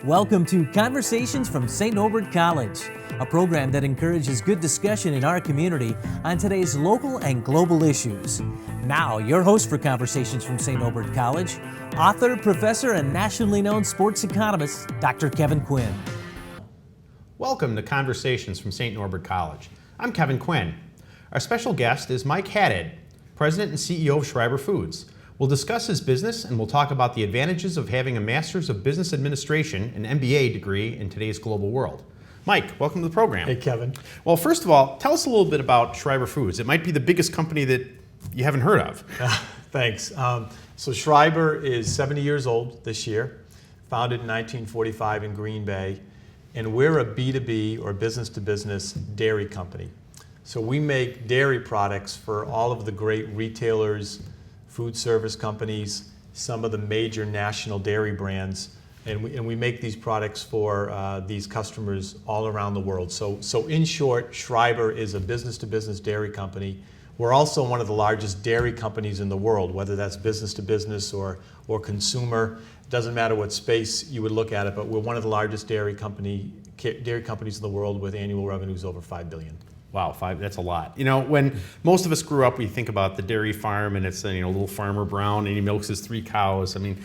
Welcome to Conversations from St. Norbert College, a program that encourages good discussion in our community on today's local and global issues. Now, your host for Conversations from St. Norbert College, author, professor, and nationally known sports economist, Dr. Kevin Quinn. Welcome to Conversations from St. Norbert College. I'm Kevin Quinn. Our special guest is Mike Haddad, President and CEO of Schreiber Foods. We'll discuss his business and we'll talk about the advantages of having a Master's of Business Administration, an MBA degree in today's global world. Mike, welcome to the program. Hey, Kevin. Well, first of all, tell us a little bit about Schreiber Foods. It might be the biggest company that you haven't heard of. Thanks. So Schreiber is 70 years old this year, founded in 1945 in Green Bay, and we're a B2B or business-to-business dairy company. So we make dairy products for all of the great retailers, food service companies, some of the major national dairy brands, and we make these products for these customers all around the world. So in short, Schreiber is a business-to-business dairy company. We're also one of the largest dairy companies in the world, whether that's business-to-business or consumer. Doesn't matter what space you would look at it, but we're one of the largest dairy companies in the world with annual revenues over $5 billion. Wow, that's a lot. You know, when most of us grew up, we think about the dairy farm and it's a little farmer Brown and he milks his 3 cows. I mean,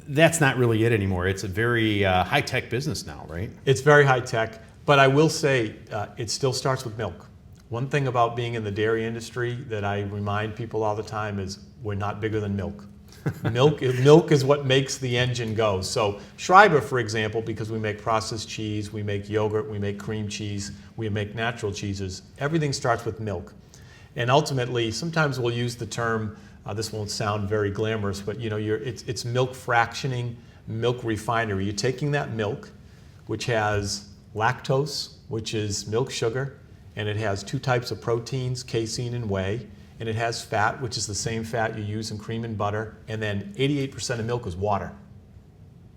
that's not really it anymore. It's a very high-tech business now, right? It's very high-tech, but I will say it still starts with milk. One thing about being in the dairy industry that I remind people all the time is we're not bigger than milk. Milk is what makes the engine go. So Schreiber, for example, because we make processed cheese, we make yogurt, we make cream cheese, we make natural cheeses, everything starts with milk. And ultimately, sometimes we'll use the term, this won't sound very glamorous, but it's milk fractioning, milk refinery. You're taking that milk, which has lactose, which is milk sugar, and it has 2 types of proteins, casein and whey. And it has fat, which is the same fat you use in cream and butter, and then 88% of milk is water.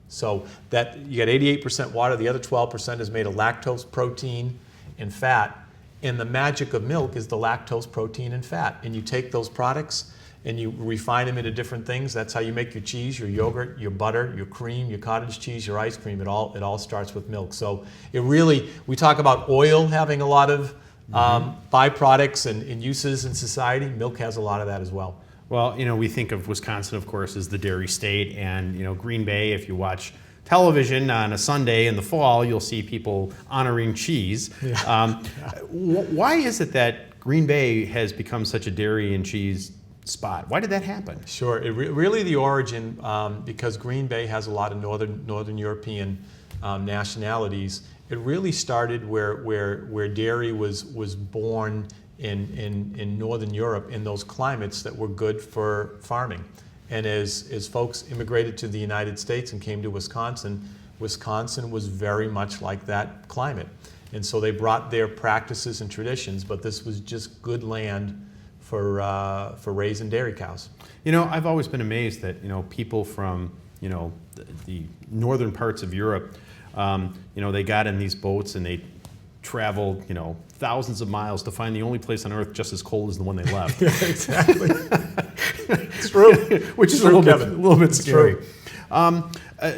So that you got 88% water, the other 12% is made of lactose, protein, and fat. And the magic of milk is the lactose, protein, and fat. And you take those products and you refine them into different things. That's how you make your cheese, your yogurt, your butter, your cream, your cottage cheese, your ice cream. It all starts with milk. So we talk about oil having a lot of byproducts and uses in society. Milk has a lot of that as well. Well, we think of Wisconsin, of course, as the dairy state, and Green Bay. If you watch television on a Sunday in the fall, you'll see people honoring cheese. Yeah. Why is it that Green Bay has become such a dairy and cheese spot? Why did that happen? Sure, really the origin, because Green Bay has a lot of Northern European nationalities. It really started where dairy was born in Northern Europe in those climates that were good for farming. And as folks immigrated to the United States and came to Wisconsin was very much like that climate. And so they brought their practices and traditions, but this was just good land for raising dairy cows. I've always been amazed that people from the northern parts of Europe, they got in these boats and they traveled, thousands of miles to find the only place on earth just as cold as the one they left. Yeah, exactly. It's true. Which is a little bit scary.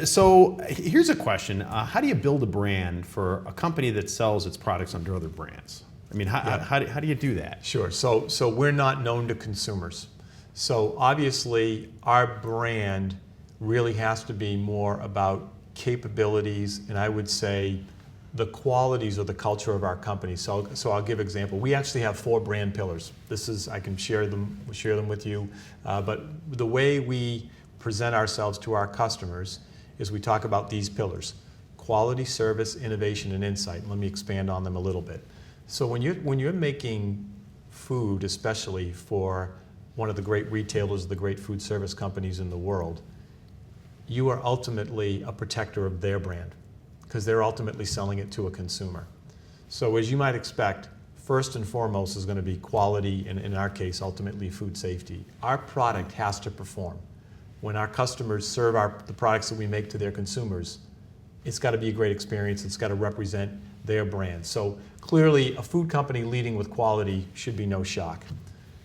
So here's a question. How do you build a brand for a company that sells its products under other brands? I mean, how do you do that? Sure. So we're not known to consumers. So obviously our brand really has to be more about capabilities, and I would say the qualities or the culture of our company. So I'll give an example. We actually have 4 brand pillars. I can share them with you. But the way we present ourselves to our customers is we talk about these pillars: quality, service, innovation, and insight. Let me expand on them a little bit. So when you're making food, especially for one of the great retailers, the great food service companies in the world, you are ultimately a protector of their brand because they're ultimately selling it to a consumer. So as you might expect, first and foremost is going to be quality, and in our case, ultimately food safety. Our product has to perform. When our customers serve the products that we make to their consumers, it's got to be a great experience. It's got to represent their brand. So clearly, a food company leading with quality should be no shock.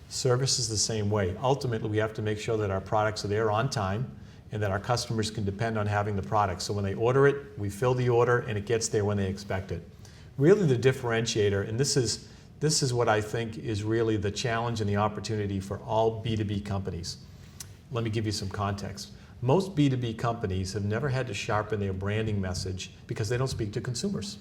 Service is the same way. Ultimately, we have to make sure that our products are there on time and that our customers can depend on having the product. So when they order it, we fill the order and it gets there when they expect it. Really the differentiator, and this is what I think is really the challenge and the opportunity for all B2B companies. Let me give you some context. Most B2B companies have never had to sharpen their branding message because they don't speak to consumers.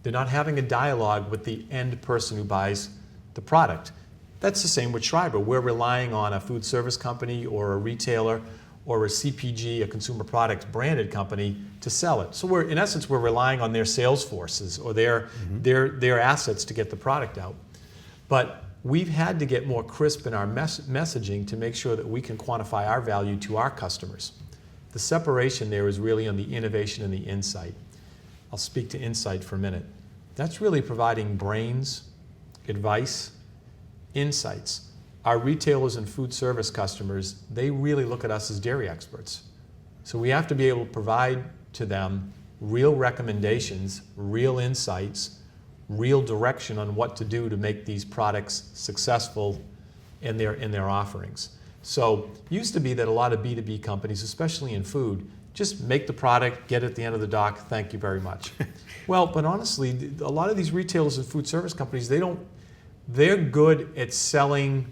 They're not having a dialogue with the end person who buys the product. That's the same with Schreiber. We're relying on a food service company or a retailer or a CPG, a consumer products branded company, to sell it. So in essence, we're relying on their sales forces or their assets to get the product out. But we've had to get more crisp in our messaging to make sure that we can quantify our value to our customers. The separation there is really on the innovation and the insight. I'll speak to insight for a minute. That's really providing brains, advice, insights. Our retailers and food service customers, they really look at us as dairy experts. So we have to be able to provide to them real recommendations, real insights, real direction on what to do to make these products successful in their offerings. So it used to be that a lot of B2B companies, especially in food, just make the product, get it at the end of the dock, thank you very much. Well, but honestly, a lot of these retailers and food service companies, they're good at selling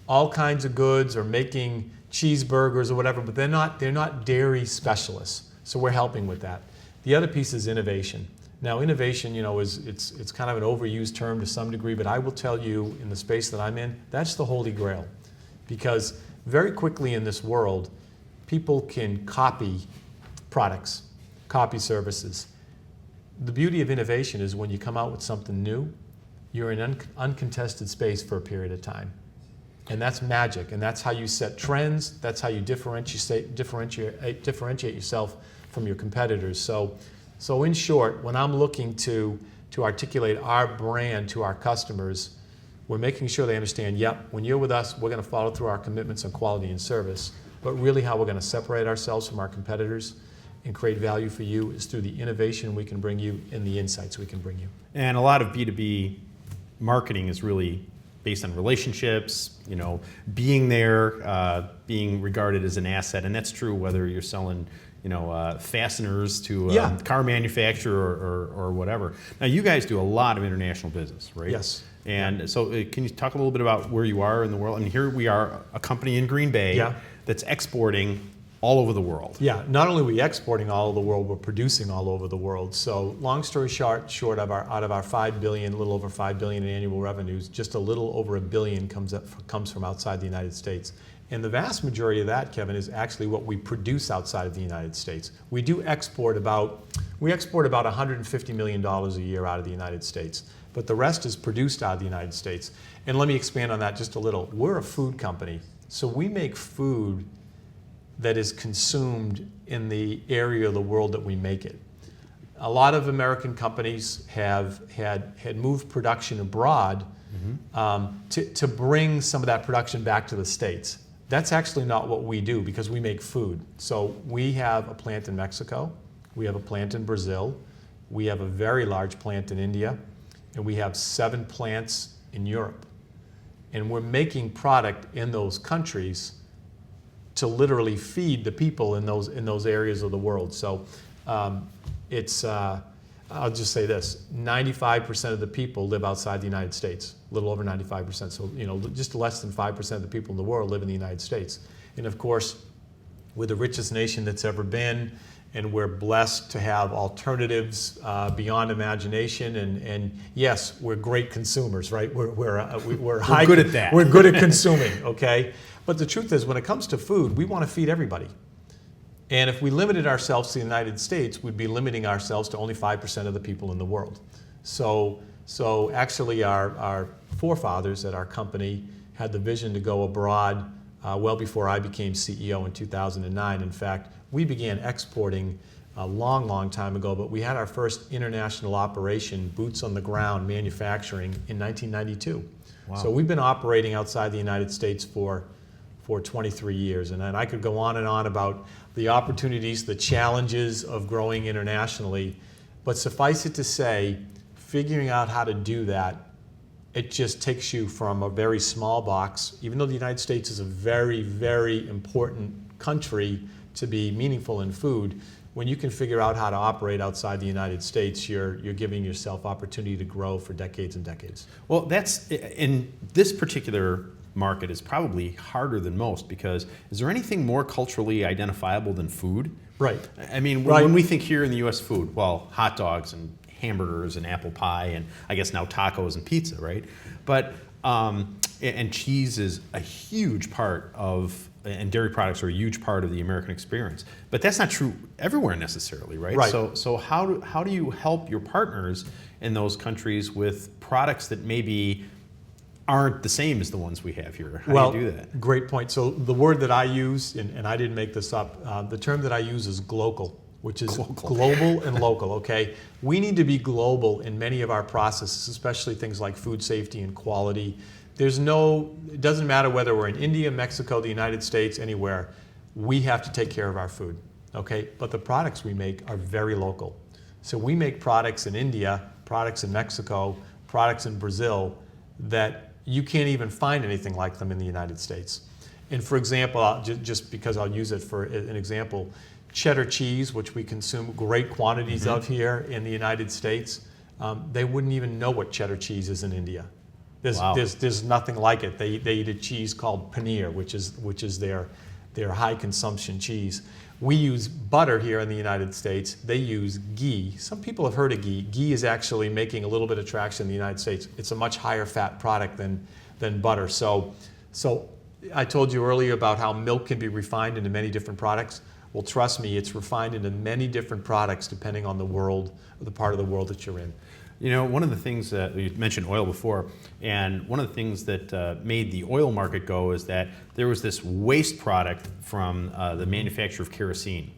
all kinds of goods or making cheeseburgers or whatever, but they're not dairy specialists. So we're helping with that. The other piece is innovation. Now, innovation, it's kind of an overused term to some degree, but I will tell you, in the space that I'm in, that's the holy grail. Because very quickly in this world, people can copy products, copy services. The beauty of innovation is when you come out with something new, you're in uncontested space for a period of time. And that's magic, and that's how you set trends, that's how you differentiate yourself from your competitors. So in short, when I'm looking to articulate our brand to our customers, we're making sure they understand, yep, when you're with us, we're going to follow through our commitments on quality and service. But really how we're going to separate ourselves from our competitors and create value for you is through the innovation we can bring you and the insights we can bring you. And a lot of B2B marketing is really based on relationships, being there, being regarded as an asset. And that's true whether you're selling fasteners to a car manufacturer or whatever. Now, you guys do a lot of international business, right? Yes. And so can you talk a little bit about where you are in the world? I mean, here we are, a company in Green Bay that's exporting all over the world. Yeah, not only are we exporting all over the world, we're producing all over the world. So long story short, out of our $5 billion, a little over $5 billion in annual revenues, just a little over $1 billion comes from outside the United States. And the vast majority of that, Kevin, is actually what we produce outside of the United States. We export about $150 million a year out of the United States, but the rest is produced out of the United States. And let me expand on that just a little. We're a food company, so we make food that is consumed in the area of the world that we make it. A lot of American companies had moved production abroad to bring some of that production back to the States. That's actually not what we do because we make food. So we have a plant in Mexico, we have a plant in Brazil, we have a very large plant in India, and we have 7 plants in Europe. And we're making product in those countries to literally feed the people in those areas of the world. So I'll just say this, 95% of the people live outside the United States, a little over 95%. So, just less than 5% of the people in the world live in the United States. And of course, we're the richest nation that's ever been, and we're blessed to have alternatives beyond imagination. And yes, we're great consumers, right? We're good at that. We're good at consuming, okay? But the truth is, when it comes to food, we want to feed everybody. And if we limited ourselves to the United States, we'd be limiting ourselves to only 5% of the people in the world. So actually our forefathers at our company had the vision to go abroad well before I became CEO in 2009. In fact, we began exporting a long, long time ago, but we had our first international operation, boots on the ground, manufacturing, in 1992. Wow. So we've been operating outside the United States for 23 years. And I could go on and on about the opportunities, the challenges of growing internationally. But suffice it to say, figuring out how to do that, it just takes you from a very small box, even though the United States is a very, very important country to be meaningful in food. When you can figure out how to operate outside the United States, you're giving yourself opportunity to grow for decades and decades. Well, that's in this particular market is probably harder than most, because is there anything more culturally identifiable than food? Right. I mean, Right. when we think here in the U.S. food, well, hot dogs and hamburgers and apple pie and I guess now tacos and pizza, right? But and cheese is a huge part of, and dairy products are a huge part of the American experience. But that's not true everywhere necessarily, right? Right. So how do you help your partners in those countries with products that maybe aren't the same as the ones we have here? How do you do that? Great point. So the word that I use, and I didn't make this up, the term that I use is glocal, which is global and local, okay? We need to be global in many of our processes, especially things like food safety and quality. It doesn't matter whether we're in India, Mexico, the United States, anywhere, we have to take care of our food, okay? But the products we make are very local. So we make products in India, products in Mexico, products in Brazil that you can't even find anything like them in the United States. And for example, just because I'll use it for an example, cheddar cheese, which we consume great quantities of here in the United States, they wouldn't even know what cheddar cheese is in India. There's nothing like it. They eat a cheese called paneer, which is their high consumption cheese. We use butter here in the United States. They use ghee. Some people have heard of ghee. Ghee is actually making a little bit of traction in the United States. It's a much higher fat product than butter. So I told you earlier about how milk can be refined into many different products. Well, trust me, it's refined into many different products depending on the world, or the part of the world that you're in. You know, one of the things that you mentioned oil before, and one of the things that made the oil market go is that there was this waste product from the manufacture of kerosene,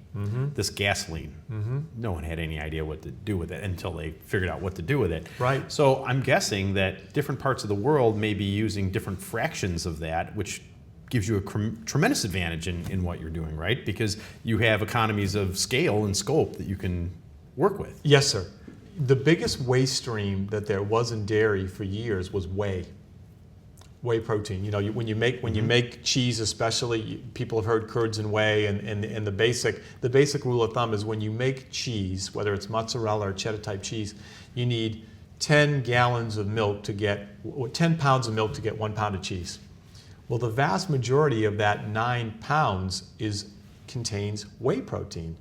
this gasoline. No one had any idea what to do with it until they figured out what to do with it. Right. So I'm guessing that different parts of the world may be using different fractions of that, which gives you a tremendous advantage in what you're doing, right? Because you have economies of scale and scope that you can work with. Yes, sir. The biggest waste stream that there was in dairy for years was whey protein. You know, when you make cheese, especially, people have heard curds and whey, and the basic rule of thumb is when you make cheese, whether it's mozzarella or cheddar type cheese, you need 10 gallons of milk to get, or 10 pounds of milk to get 1 pound of cheese. Well, the vast majority of that 9 pounds contains whey protein.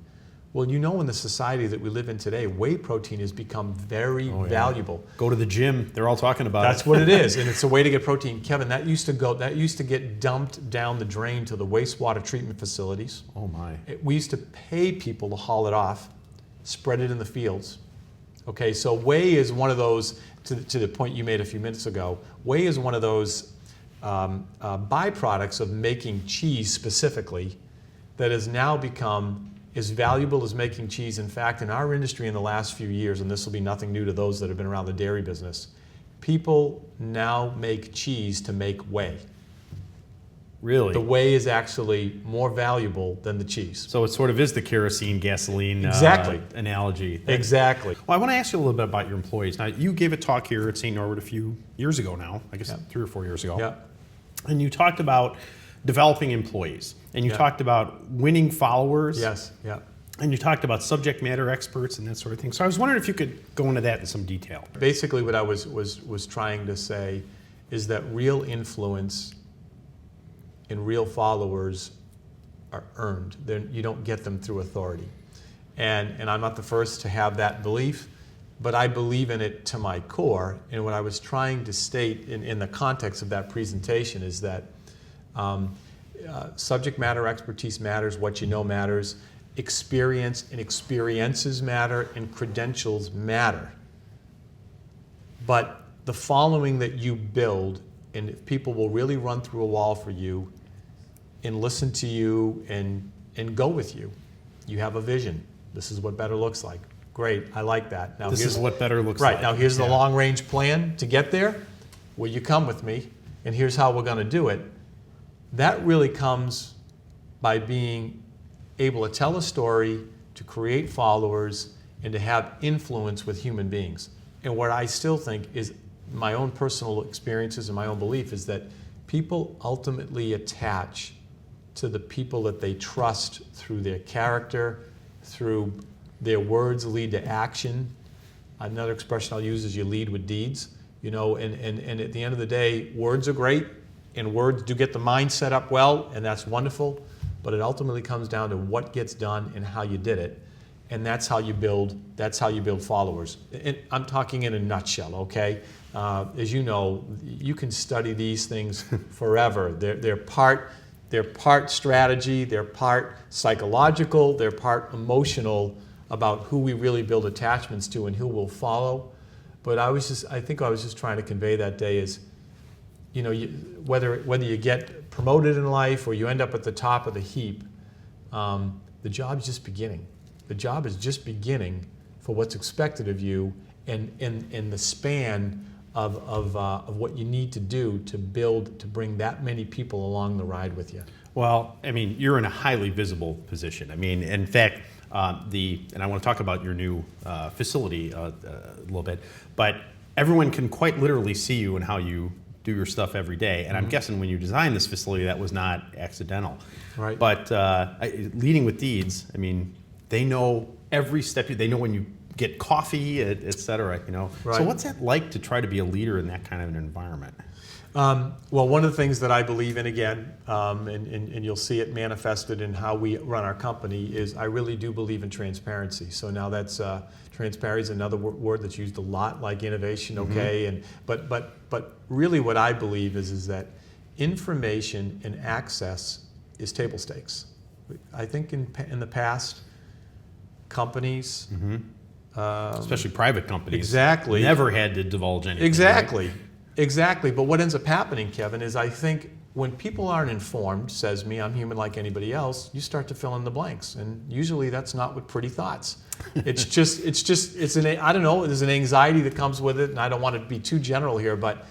Well, you know, in the society that we live in today, whey protein has become very valuable. Go to the gym; they're all talking about That's what it is, and it's a way to get protein. Kevin, that used to get dumped down the drain to the wastewater treatment facilities. Oh my! We used to pay people to haul it off, spread it in the fields. Okay, so whey is one of those. To the point you made a few minutes ago, whey is one of those byproducts of making cheese specifically that has now become as valuable as making cheese. In fact, in our industry in the last few years, and this will be nothing new to those that have been around the dairy business, people now make cheese to make whey. Really? The whey is actually more valuable than the cheese. So it sort of is the kerosene gasoline analogy. Exactly. Well, I want to ask you a little bit about your employees. Now, you gave a talk here at St. Norbert a few years ago now, I guess 3 or 4 years ago. Yeah. And you talked about developing employees, and you talked about winning followers. Yes, yeah. And you talked about subject matter experts and that sort of thing. So I was wondering if you could go into that in some detail. Basically, what I was trying to say is that real influence and real followers are earned. You don't get them through authority. And I'm not the first to have that belief, but I believe in it to my core. And what I was trying to state in the context of that presentation is that subject matter expertise matters, what you know matters, experience and experiences matter, and credentials matter. But the following that you build, and if people will really run through a wall for you and listen to you and go with you. You have a vision. This is what better looks like. Great, I like that. Now this is what better looks like. Right, now here's the long-range plan to get there. Will you come with me? And here's how we're going to do it. That really comes by being able to tell a story, to create followers, and to have influence with human beings. And what I still think is my own personal experiences and my own belief is that people ultimately attach to the people that they trust through their character, through their words lead to action. Another expression I'll use is you lead with deeds. And at the end of the day, words are great, and words do get the mind set up well, and that's wonderful, but it ultimately comes down to what gets done and how you did it. And that's how you build followers. And I'm talking in a nutshell, okay? As you know, you can study these things forever. They're part strategy, they're part psychological, they're part emotional about who we really build attachments to and who will follow. But I think I was just trying to convey that day is, whether you get promoted in life or you end up at the top of the heap, the job's just beginning. The job is just beginning for what's expected of you, and in the span of what you need to do to bring that many people along the ride with you. Well, you're in a highly visible position. In fact, and I want to talk about your new facility a little bit, but everyone can quite literally see you and how you do your stuff every day. And I'm guessing when you designed this facility, that was not accidental. Right. But leading with deeds, they know every step. They know when you get coffee, et cetera. Right. So what's that like to try to be a leader in that kind of an environment? Well, one of the things that I believe in, again, and you'll see it manifested in how we run our company, is I really do believe in transparency. So now that's transparency is another word that's used a lot, like innovation, okay? But really what I believe is that information and access is table stakes. I think in the past, companies, especially private companies, exactly, never had to divulge anything. Exactly. Right? Exactly, but what ends up happening, Kevin, is I think when people aren't informed, says me, I'm human like anybody else, you start to fill in the blanks, and usually that's not with pretty thoughts. I don't know, there's an anxiety that comes with it, and I don't want to be too general here, but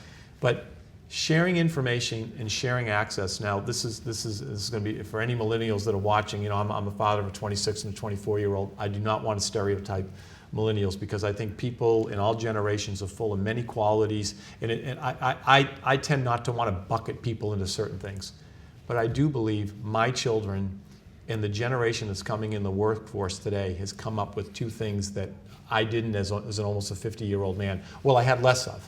sharing information and sharing access. Now, this is going to be for any millennials that are watching. I'm a father of a 26 and a 24-year-old. I do not want to stereotype millennials, because I think people in all generations are full of many qualities, and I tend not to want to bucket people into certain things. But I do believe my children and the generation that's coming in the workforce today has come up with two things that I didn't as an almost a 50-year-old man. Well, I had less of.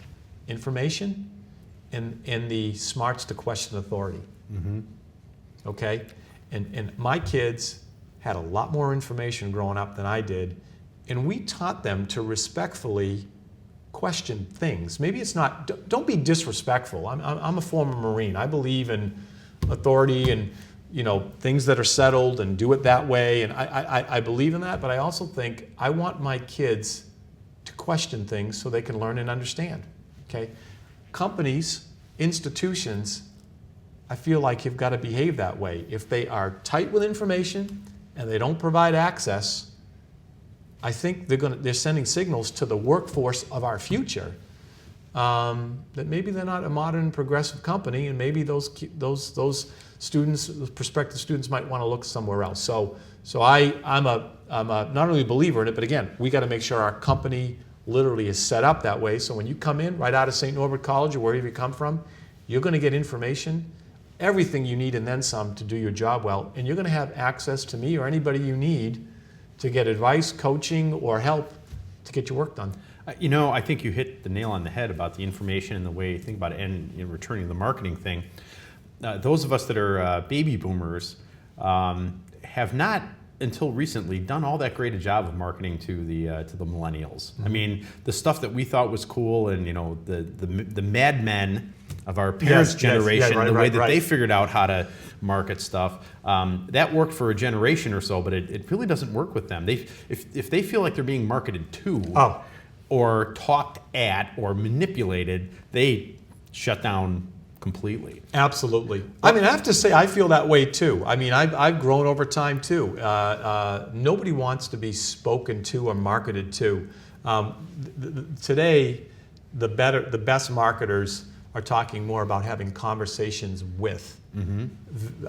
Information and the smarts to question authority. Okay? And my kids had a lot more information growing up than I did. And we taught them to respectfully question things. Maybe it's not, don't be disrespectful. I'm a former Marine. I believe in authority and things that are settled, and do it that way. And I believe in that, but I also think I want my kids to question things so they can learn and understand. Okay? Companies, institutions, I feel like you've got to behave that way. If they are tight with information and they don't provide access, I think they're sending signals to the workforce of our future that maybe they're not a modern, progressive company, and maybe those students, those prospective students, might want to look somewhere else. So I'm not only a believer in it, but again, we got to make sure our company literally is set up that way. So when you come in right out of St. Norbert College or wherever you come from, you're going to get information, everything you need and then some to do your job well, and you're going to have access to me or anybody you need to get advice, coaching, or help to get your work done. I think you hit the nail on the head about the information and the way you think about it, and returning to the marketing thing. Those of us that are baby boomers have not, until recently, done all that great a job of marketing to the millennials. The stuff that we thought was cool, and the madmen of our parents' generation, the way that they figured out how to market stuff, that worked for a generation or so, but it really doesn't work with them. If they feel like they're being marketed to, or talked at, or manipulated, they shut down completely. Absolutely. I have to say, I feel that way too. I've grown over time too. Nobody wants to be spoken to or marketed to. Today, the best marketers are talking more about having conversations with.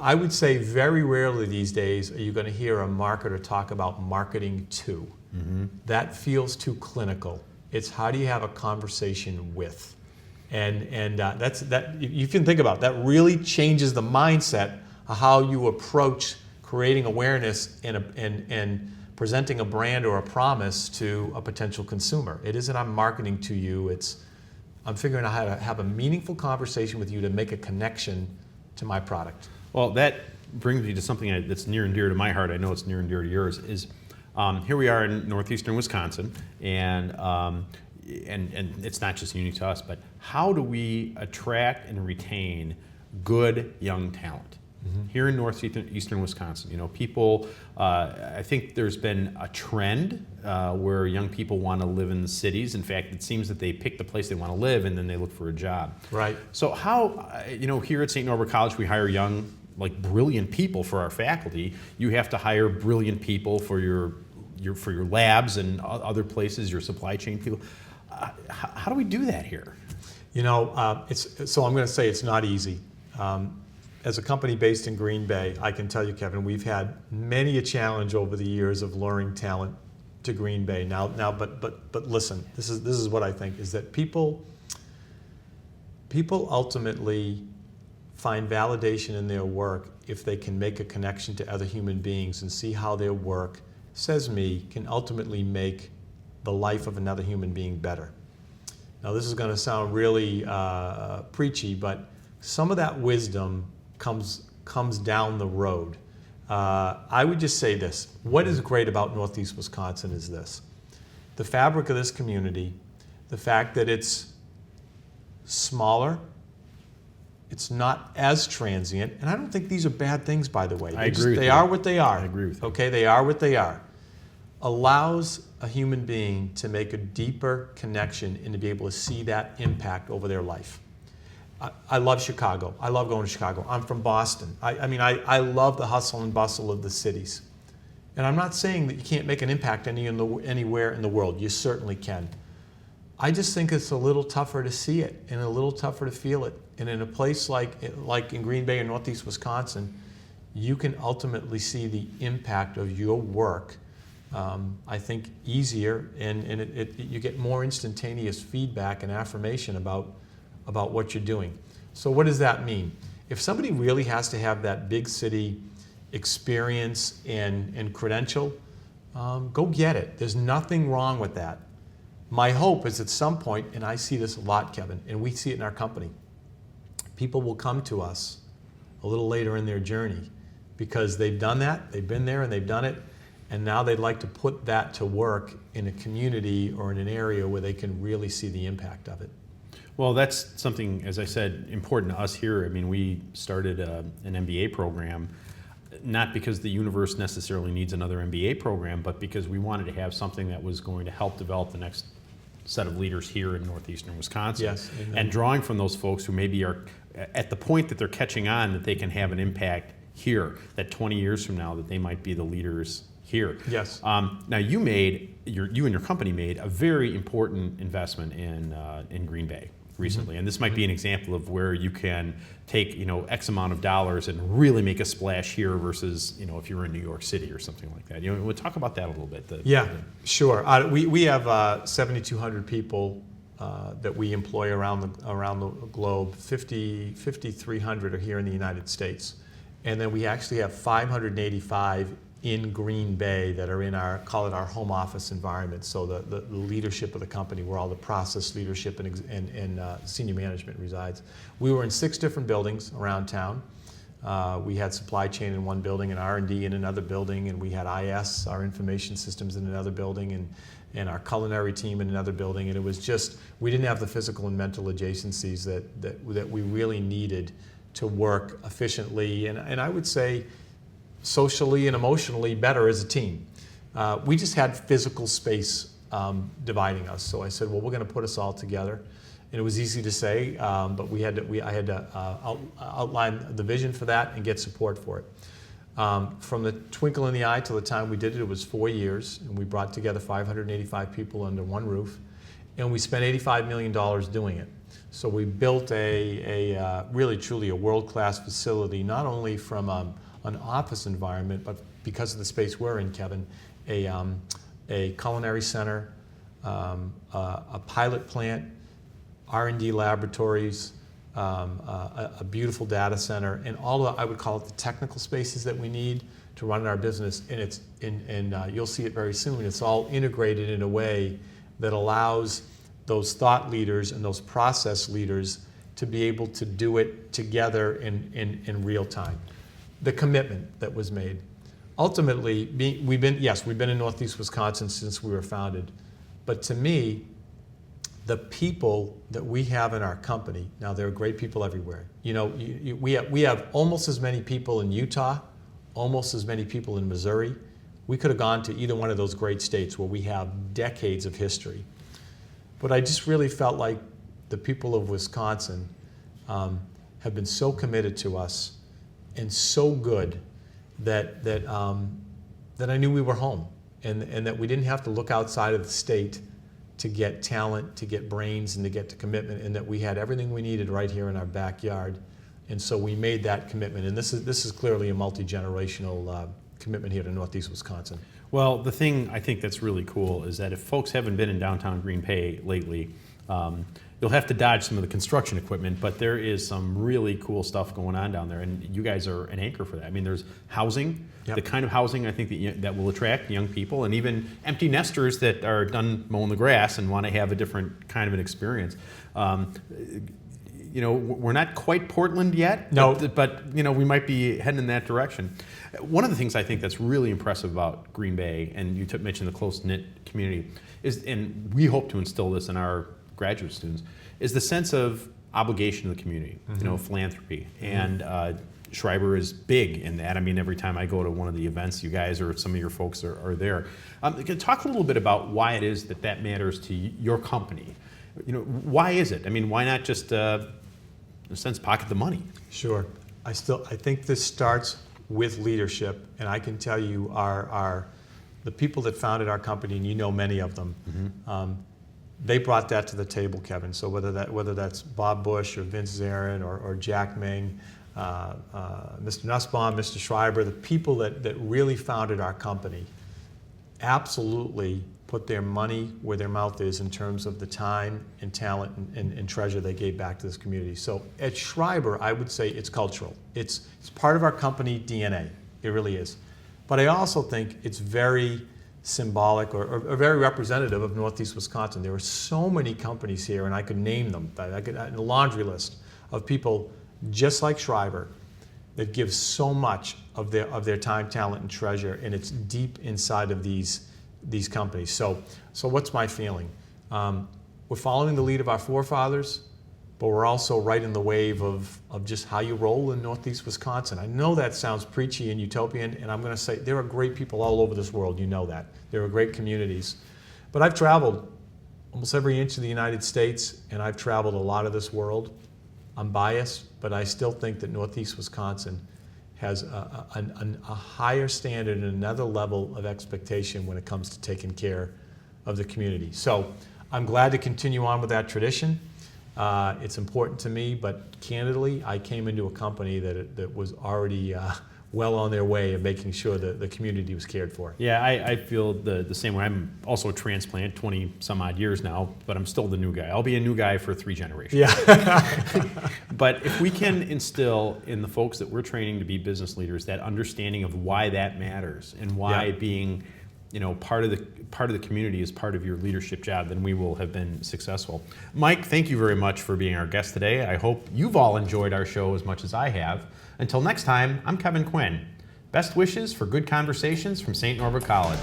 I would say very rarely these days are you going to hear a marketer talk about marketing to. That feels too clinical. It's how do you have a conversation with? And that's you can think about it. That really changes the mindset how you approach creating awareness and presenting a brand or a promise to a potential consumer. It isn't I'm marketing to you, it's I'm figuring out how to have a meaningful conversation with you to make a connection to my product. Well, that brings me to something that's near and dear to my heart. I know it's near and dear to yours. Is here we are in northeastern Wisconsin, and it's not just unique to us, but how do we attract and retain good young talent? Here in northeastern Wisconsin, people, I think there's been a trend where young people want to live in the cities. In fact, it seems that they pick the place they want to live and then they look for a job. Right. So how, here at St. Norbert College, we hire young, brilliant people for our faculty. You have to hire brilliant people for your labs and other places, your supply chain people. How do we do that here? So I'm going to say it's not easy. As a company based in Green Bay, I can tell you, Kevin, we've had many a challenge over the years of luring talent to Green Bay. But listen, this is what I think is that people ultimately find validation in their work if they can make a connection to other human beings and see how their work, says me, can ultimately make the life of another human being better. Now, this is going to sound really preachy, but some of that wisdom comes down the road. I would just say this. What is great about Northeast Wisconsin is this. The fabric of this community, the fact that it's smaller, it's not as transient, and I don't think these are bad things, by the way. They are what they are. I agree with you. Okay, they are what they are. Allows a human being to make a deeper connection and to be able to see that impact over their life. I love Chicago. I love going to Chicago. I'm from Boston. I love the hustle and bustle of the cities. And I'm not saying that you can't make an impact anywhere in the world. You certainly can. I just think it's a little tougher to see it and a little tougher to feel it. And in a place like in Green Bay or Northeast Wisconsin, you can ultimately see the impact of your work, I think, easier, and you get more instantaneous feedback and affirmation about what you're doing. So what does that mean? If somebody really has to have that big city experience and credential, go get it. There's nothing wrong with that. My hope is at some point, and I see this a lot, Kevin, and we see it in our company, people will come to us a little later in their journey because they've done that, they've been there and they've done it, and now they'd like to put that to work in a community or in an area where they can really see the impact of it. Well, that's something, as I said, important to us here. I mean, we started an MBA program, not because the universe necessarily needs another MBA program, but because we wanted to have something that was going to help develop the next set of leaders here in northeastern Wisconsin. Yes, amen. And drawing from those folks who maybe are at the point that they're catching on that they can have an impact here, that 20 years from now that they might be the leaders here. Yes. Now you and your company made a very important investment in Green Bay recently, and this might be an example of where you can take X amount of dollars and really make a splash here versus if you were in New York City or something like that. We'll talk about that a little bit. Sure. We have 7,200 people that we employ around the globe. 5,300 are here in the United States, and then we actually have 585 in Green Bay that are in our home office environment. So the leadership of the company, where all the process leadership and senior management resides. We were in 6 different buildings around town. We had supply chain in one building and R&D in another building, and we had IS, our information systems, in another building, and our culinary team in another building. And it was just, we didn't have the physical and mental adjacencies that we really needed to work efficiently, and I would say socially and emotionally better as a team. We just had physical space dividing us. So I said, well, we're going to put us all together. And it was easy to say, but I had to outline the vision for that and get support for it. From the twinkle in the eye till the time we did it, it was 4 years, and we brought together 585 people under one roof, and we spent $85 million doing it. So we built a really truly a world-class facility, not only from an office environment, but because of the space we're in, Kevin, a culinary center, a pilot plant, R&D laboratories, a beautiful data center, and all the, I would call it the technical spaces that we need to run our business. And you'll see it very soon. It's all integrated in a way that allows those thought leaders and those process leaders to be able to do it together in real time. The commitment that was made. Ultimately, we've been in Northeast Wisconsin since we were founded, but to me, the people that we have in our company, now there are great people everywhere. You know, we have almost as many people in Utah, almost as many people in Missouri. We could have gone to either one of those great states where we have decades of history. But I just really felt like the people of Wisconsin have been so committed to us and so good that I knew we were home, and that we didn't have to look outside of the state to get talent, to get brains, and to get to commitment, and that we had everything we needed right here in our backyard. And so we made that commitment, and this is clearly a multi-generational commitment here to Northeast Wisconsin. Well, the thing I think that's really cool is that if folks haven't been in downtown Green Bay lately, you'll have to dodge some of the construction equipment, but there is some really cool stuff going on down there, and you guys are an anchor for that. I mean, there's housing, the kind of housing I think that will attract young people, and even empty nesters that are done mowing the grass and want to have a different kind of an experience. You know, we're not quite Portland yet, no, but you know, we might be heading in that direction. One of the things I think that's really impressive about Green Bay, and you mentioned the close-knit community, is, and we hope to instill this in our graduate students, is the sense of obligation to the community, you know, philanthropy. And Schreiber is big in that. I mean, every time I go to one of the events, you guys or some of your folks are there. Can you talk a little bit about why it is that matters to your company? You know, why is it? I mean, why not just, in a sense, pocket the money? Sure. I think this starts with leadership, and I can tell you the people that founded our company, and you know many of them, they brought that to the table, Kevin. So whether that's Bob Bush or Vince Zarin or Jack Ming, Mr. Nussbaum, Mr. Schreiber, the people that really founded our company absolutely put their money where their mouth is in terms of the time and talent and treasure they gave back to this community. So at Schreiber, I would say it's cultural. It's part of our company DNA. It really is. But I also think it's very symbolic or very representative of Northeast Wisconsin. There are so many companies here, and I could name them. I could a laundry list of people just like Schreiber that give so much of their time, talent, and treasure, and it's deep inside of these companies. So what's my feeling? We're following the lead of our forefathers, but we're also right in the wave of just how you roll in Northeast Wisconsin. I know that sounds preachy and utopian, and I'm going to say there are great people all over this world, you know that. There are great communities. But I've traveled almost every inch of the United States, and I've traveled a lot of this world. I'm biased, but I still think that Northeast Wisconsin has a higher standard and another level of expectation when it comes to taking care of the community. So I'm glad to continue on with that tradition. It's important to me, but candidly, I came into a company that was already well on their way of making sure that the community was cared for. Yeah, I feel the same way. I'm also a transplant, 20 some odd years now, but I'm still the new guy. I'll be a new guy for 3 generations. Yeah. But if we can instill in the folks that we're training to be business leaders that understanding of why that matters and why being, you know, part of the community is part of your leadership job, then we will have been successful. Mike, thank you very much for being our guest today. I hope you've all enjoyed our show as much as I have. Until next time, I'm Kevin Quinn. Best wishes for good conversations from St. Norbert College.